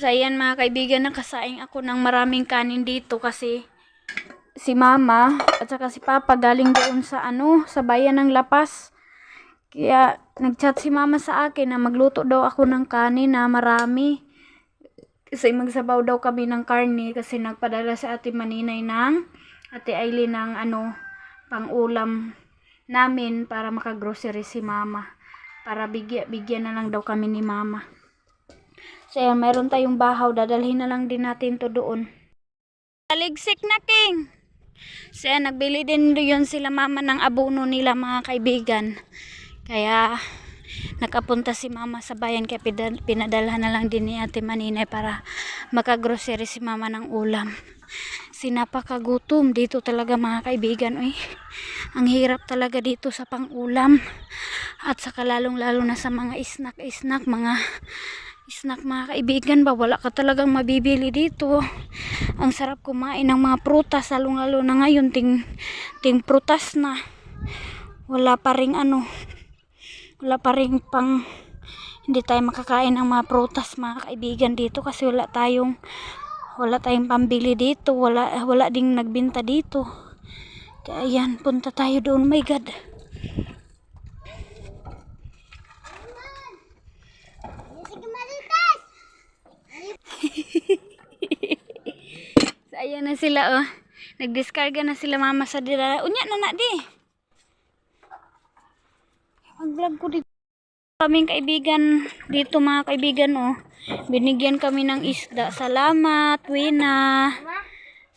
So, ayan mga kaibigan, nakasaing ako ng maraming kanin dito kasi si Mama at saka si Papa galing doon sa sa bayan ng Lapas. Kaya nagchat si Mama sa akin na magluto daw ako ng kanin na marami. Kasi magsabaw daw kami ng karne kasi nagpadala sa Ate Maninay ng Ate Aileen ng pang-ulam namin para makagrocery si Mama. Para bigyan na lang daw kami ni Mama. So, ayan, mayroon tayong bahaw. Dadalhin na lang din natin to doon. Taligsik na, King! So, ayan, nagbili din yun sila Mama ng abono nila, mga kaibigan. Kaya, nakapunta si Mama sa bayan. Kaya pinadalhan na lang din ni Ate Maninay para makagrocery si Mama ng ulam. Sinapakagutom dito talaga, mga kaibigan. Uy, ang hirap talaga dito sa pang-ulam. At saka lalong-lalo na sa mga snack, mga kaibigan ba, wala ka talagang mabibili dito. Ang sarap kumain ng mga prutas, lalo na ngayon ting prutas na. Wala pa ring hindi tayo makakain ng mga prutas, mga kaibigan, dito kasi wala tayong pambili dito, wala ding nagbenta dito. Kaya ayan, punta tayo doon. My God, so, ayan na sila, oh. Nagdiskarga na sila Mama sa dira. Unya na di. Mag-vlog ko dito. Kaming kaibigan dito, mga kaibigan, oh. Binigyan kami ng isda. Salamat, Wina.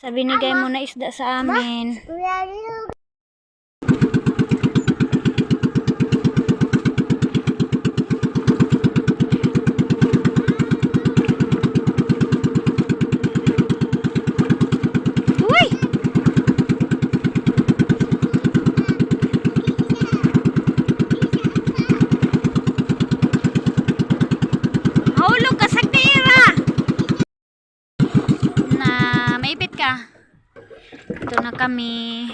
Sa binigay mo na isda sa amin. Ito na kami.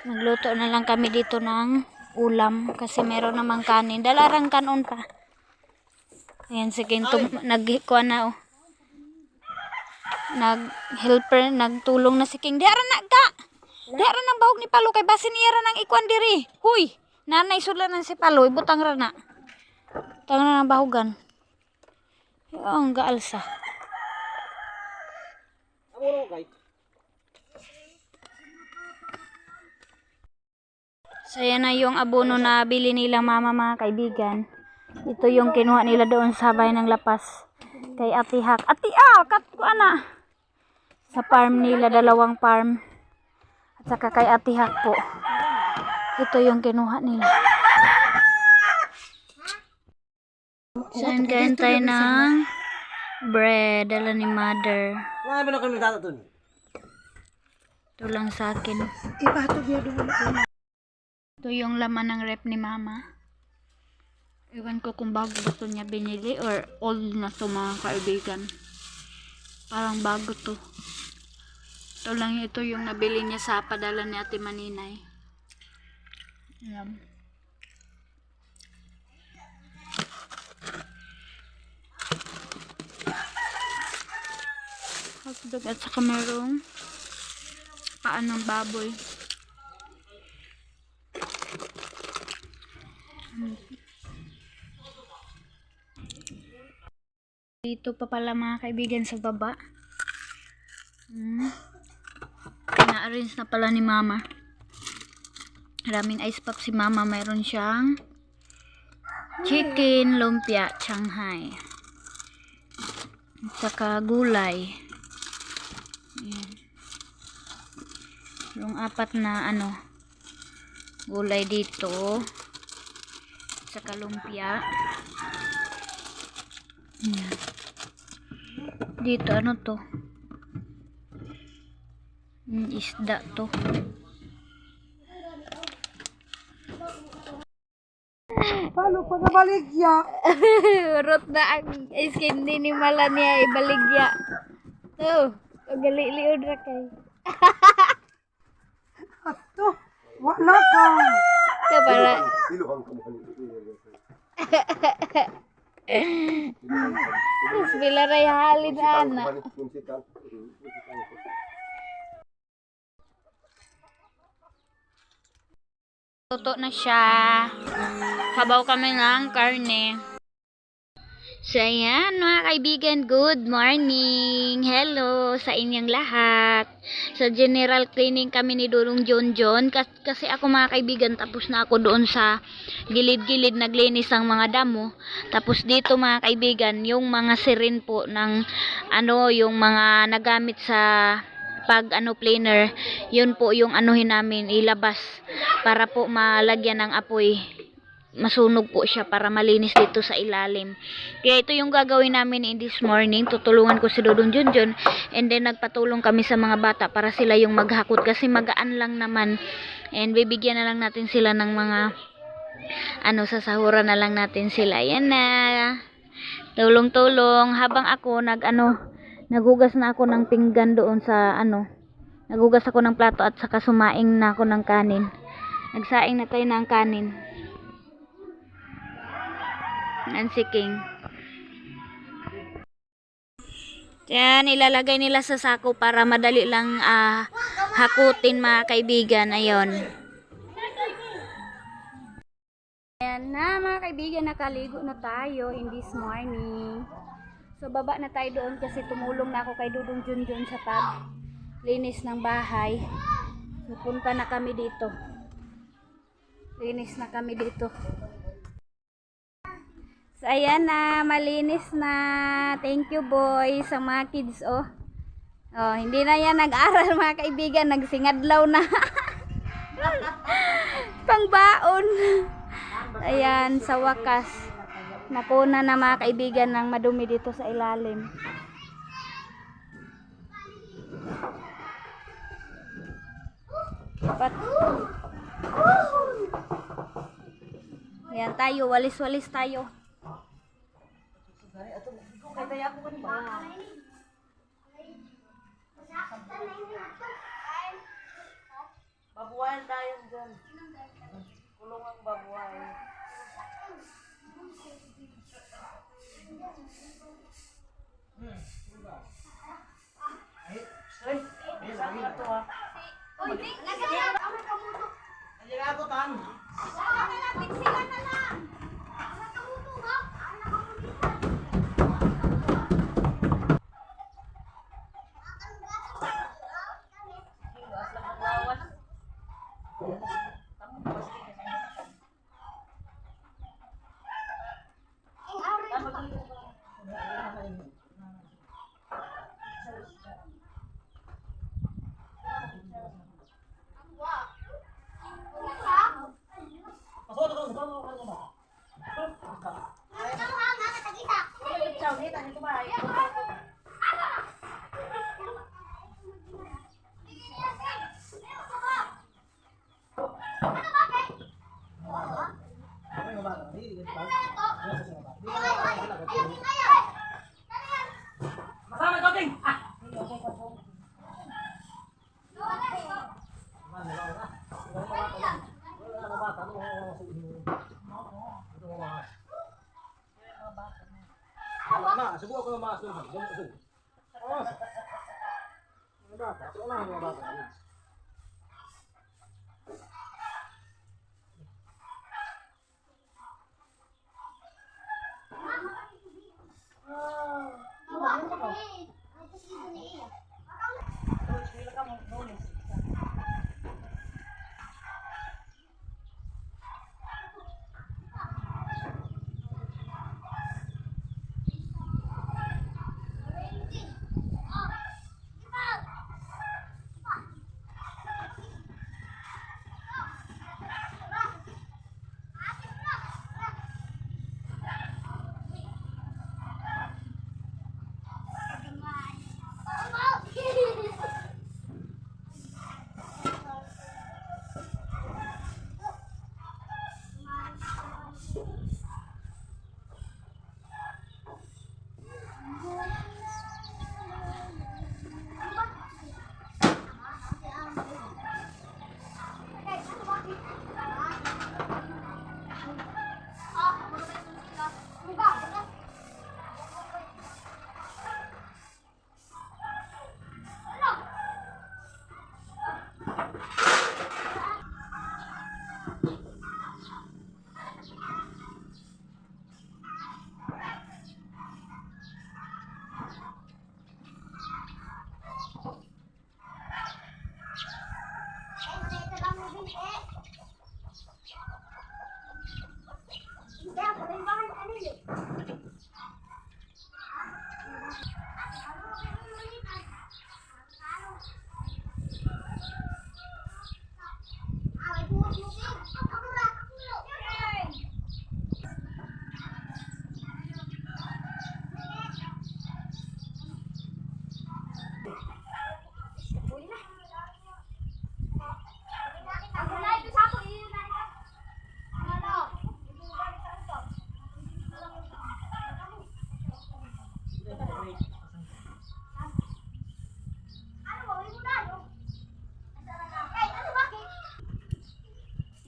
Magluto na lang kami dito ng ulam kasi meron namang kanin. Dalarang kanon pa. Ayan, sige, nagkuha na, oh. Nag-helper, nagtulong na si King. Diara na ka! Diara ng bahog ni Palo kay basin iyara ng ikuan diri. Huy! Nanay sula na si Palo, ibutang ra na. Tanga na ng bahogan. Ang gaalsa. So, yan na yung abono na bili nila Mama, mga kaibigan. Ito yung kinuha nila doon sa bayan ng Lapas. Kay Ate Hak. Kat ko ana. Sa farm nila, 2 farm. At saka kay Ate Hak po. Ito yung kinuha nila. So, yan, kain tayo ng bread. Dala ni Mother. Ito lang sa akin. Ito yung laman ng rep ni Mama. Iwan ko kung bago gusto niya binili or old na to, mga kaibigan. Parang bago to. Ito lang, ito yung nabili niya sa padala ni Ate Maninay. Ayan. Hotdog at saka merong paan ng baboy. Dito pa pala, mga kaibigan, sa baba. Na-arrange na pala ni Mama. Maraming ice pop si Mama. Mayroon siyang chicken, lumpia, Shanghai. At saka gulay. Ayan. Yung 4 na gulay dito. At saka lumpia. Ayan. Dito to? Isda to. Paano pa nabaligya? Urot na ang skin ni Mala niya ibaligya. Oh, gali-liod ra kay. Ato, wala ka. Ito para. Bilaray halid ana. Luto na siya. Habaw kami ng karne. So, ayan mga kaibigan, good morning! Hello sa inyong lahat. Sa general cleaning kami ni Dudong John. Kasi ako mga kaibigan, tapos na ako doon sa gilid-gilid naglinis ang mga damo. Tapos dito mga kaibigan, yung mga sirin po ng yung mga nagamit sa planer, yun po yung anuhin namin ilabas para po malagyan ng apoy. Masunog po siya para malinis dito sa ilalim. Kaya ito yung gagawin namin in this morning. Tutulungan ko si Dudong Junjun, and then nagpatulong kami sa mga bata para sila yung maghakot kasi magaan lang naman, and bibigyan na lang natin sila ng mga sasahuran na lang natin sila. Yan na, tulong-tulong habang ako naghugas na ako ng pinggan doon sa naghugas ako ng plato at saka sumaing na ako ng kanin. Nagsaing na tayo ng kanin. Nancy King. Yan, ilalagay nila sa sako para madali lang hakutin mga kaibigan. Ayun. Ayan na mga kaibigan, nakaligo na tayo in this morning. So baba na tayo doon kasi tumulong na ako kay Dudong Junjun sa paglinis ng bahay. So punta na kami dito. Linis na kami dito. So, ayan na, malinis na. Thank you, boy, sa mga kids, oh. Oh, hindi na yan nag-aral, mga kaibigan. Nagsingadlaw na. Pangbaon. Ayan, sa wakas. Nakuna na, mga kaibigan, ng madumi dito sa ilalim. Ayan tayo, walis-walis tayo. Babuayan tayo dyan. Kulong ang babuayan. Subukan ko mas naman. Oh. Mga bata, wala mga bata.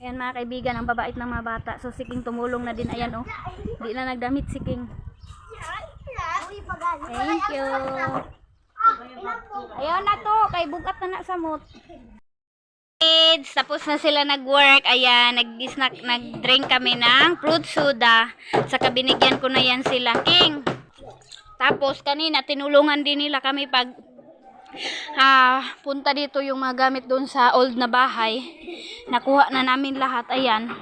Ayan mga kaibigan, ang babait ng mga bata. So si King tumulong na din. Ayan oh. Di na nagdamit si King. Thank you. Ayan na to. Kay bugat na na samot. Kids, tapos na sila nag-work. Ayan, nag-drink kami ng fruit soda. Saka binigyan ko na yan sila. King. Tapos kanina tinulungan din nila kami pag punta dito yung mga gamit doon sa old na bahay. Nakuha na namin lahat. Ayan.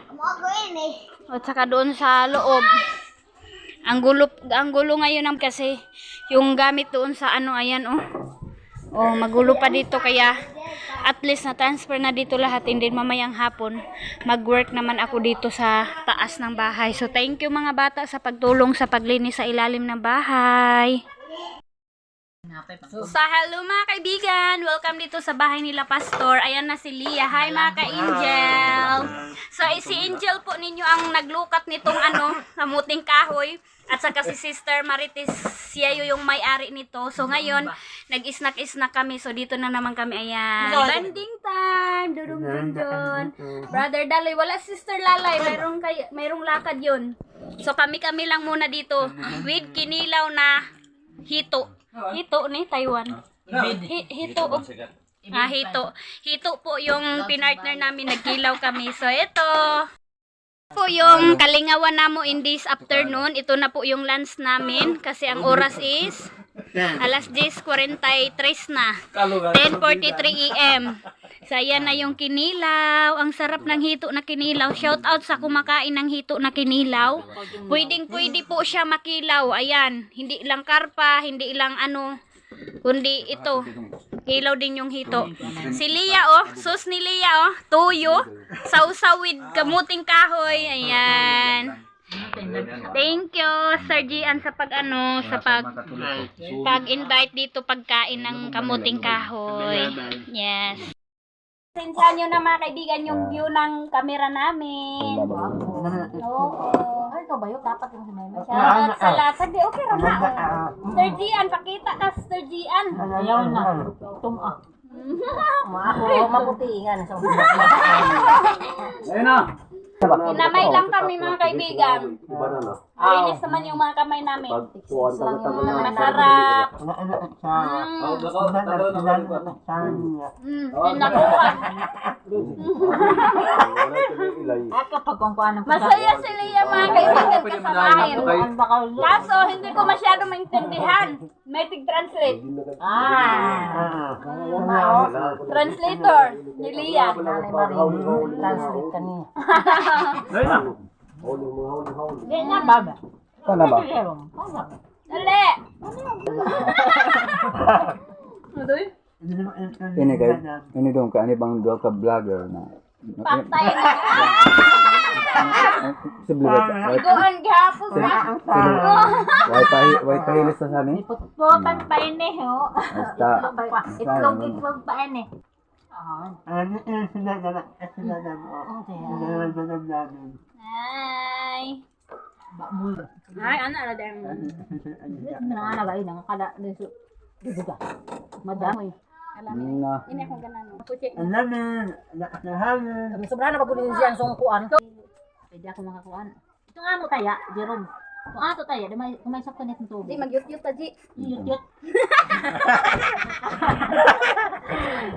At saka doon sa loob. Ang gulo ngayon kasi yung gamit doon sa ano, ayan oh. Oh, magulo pa dito kaya at least na transfer na dito lahat, hindi mamayang hapon mag-work naman ako dito sa taas ng bahay. So thank you mga bata sa pagtulong sa paglinis sa ilalim ng bahay. So hello mga kaibigan, welcome dito sa bahay nila Pastor. Ayan na si Lia. Hi mga ka-angel. So si Angel po ninyo ang naglukat nitong kamuting kahoy. At saka si Sister Marites, siya yung may-ari nito. So ngayon, nag-snack-snack kami. So dito na naman kami. Ayan. Banding time. Dudung-dun-dun. Brother Daloy. Wala Sister Lalay. Mayroong lakad yun. So kami-kami lang muna dito. With kinilaw na hito. Hito ni Taiwan. Hito. Hito. Hito po yung pinartner namin. Nagkilaw kami. So ito po yung kalingawan namo in this afternoon. Ito na po yung lunch namin kasi ang oras is alas 10:43 na. 10:43 AM. So ayan na yung kinilaw. Ang sarap ng hito na kinilaw. Shout out sa kumakain ng hito na kinilaw. Pwede po siya makilaw. Ayan, hindi lang karpa, hindi lang kundi ito. Kilaw din yung hito. Si Lia sus ni Lia tuyo, sausawid kamuting kahoy. Ayan. Thank you Sir Gian sa pag-invite dito pagkain ng kamuting kahoy. Yes. Sensya nyo na mga kaibigan yung view ng camera namin. Oo. Ay, ito ba yun? Dapat yung sinema. Shoutout sa lahat. Hindi, okay rin na. Sir Gian, pakita ka, Sir Gian. Ayaw na. Tuma. Maputingan. Ayun na. Kinamay lang kami mga kaibigan. Linis naman yung mga kamay namin. Masarap. Nakuha. Masaya si Lia mga kaibigan kasamahin. Kaso hindi ko masyado maintindihan. May tig-translate. Translator ni Lia. Translate ka niya. Ganyan. Baba. Ano ba? Dali. Ini dong ka, ini bang dua ka vlogger na. Patay na. Sebelum Doon gapos na. wifi hilis sa sani. Putan pa ini ho. Basta Itlog pa ini. Hi. Ay, ano ala dahil mo? Nangalagay na kada deso. Dibuga. Madami. na Ini akong ganano. Puti. Kami sobrang na pagulin siya ang sungkuan. Pwede ako makakuan. Ito nga mo taya, Jerome. Kung ato taya, may sakto net ng Di tubig. magyut-yut ta ji. Yut-yut.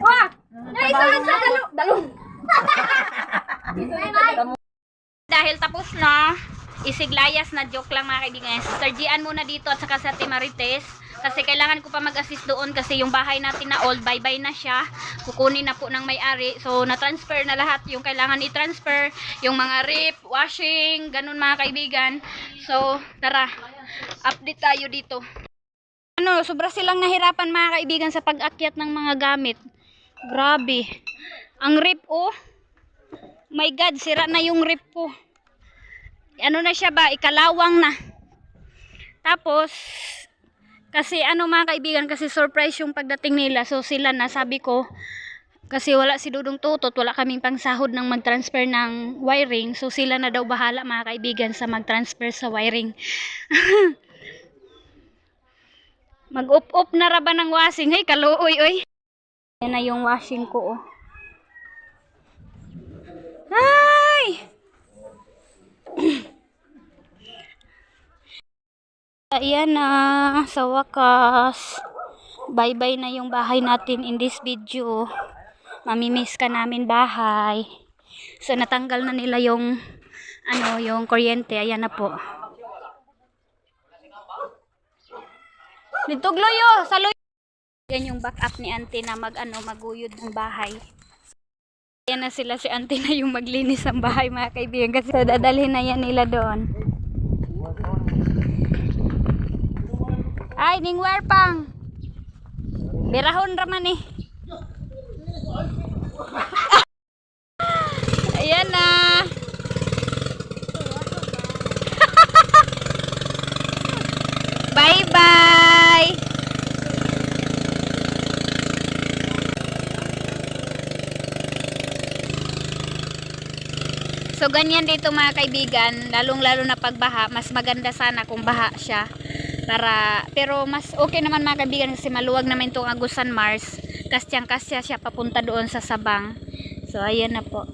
Wah! Isa dalong. Dahil tapos na, isiglayas na joke lang mga kaibigan. Sir Gian muna dito at saka sa Timarites. Kasi kailangan ko pa mag-assist doon kasi yung bahay natin na old, bye-bye na siya. Kukunin na po ng may-ari. So, na-transfer na lahat yung kailangan i-transfer. Yung mga rip, washing, ganun mga kaibigan. So, tara. Update tayo dito. Sobra silang nahirapan mga kaibigan sa pag-akyat ng mga gamit. Grabe. Ang rip my God, sira na yung rip po. Ano na siya ba? Ikalawang na. Tapos, kasi mga kaibigan, kasi surprise yung pagdating nila. So sila na, sabi ko, kasi wala si Dudong Tutot, wala kaming pangsahod ng mag-transfer ng wiring. So sila na daw bahala mga kaibigan sa mag-transfer sa wiring. Mag-up-up na raba ng washing. Hey, kaluoy, oy. Yan na yung washing ko, Uy! Ayan na, sa wakas. Bye-bye na yung bahay natin in this video. Mamimiss ka namin bahay. So, natanggal na nila yung, yung kuryente. Ayan na po. Dito, Gloyo! Sa Loyo! Yan yung backup ni auntie na maguyod ng bahay. Ayan na sila, si auntie na yung maglinis ng bahay, mga kaibigan. Kasi dadalhin na yan nila doon. Ay, ningwar pang. Birahon raman eh. Ayan na. Bye-bye. So, ganyan dito mga kaibigan. Lalong-lalo na pagbaha. Mas maganda sana kung baha siya. Pero mas okay naman mga kaibigan kasi maluwag naman itong Agusan Mars. Kasyang-kasya siya papunta doon sa Sabang. So, ayan na po.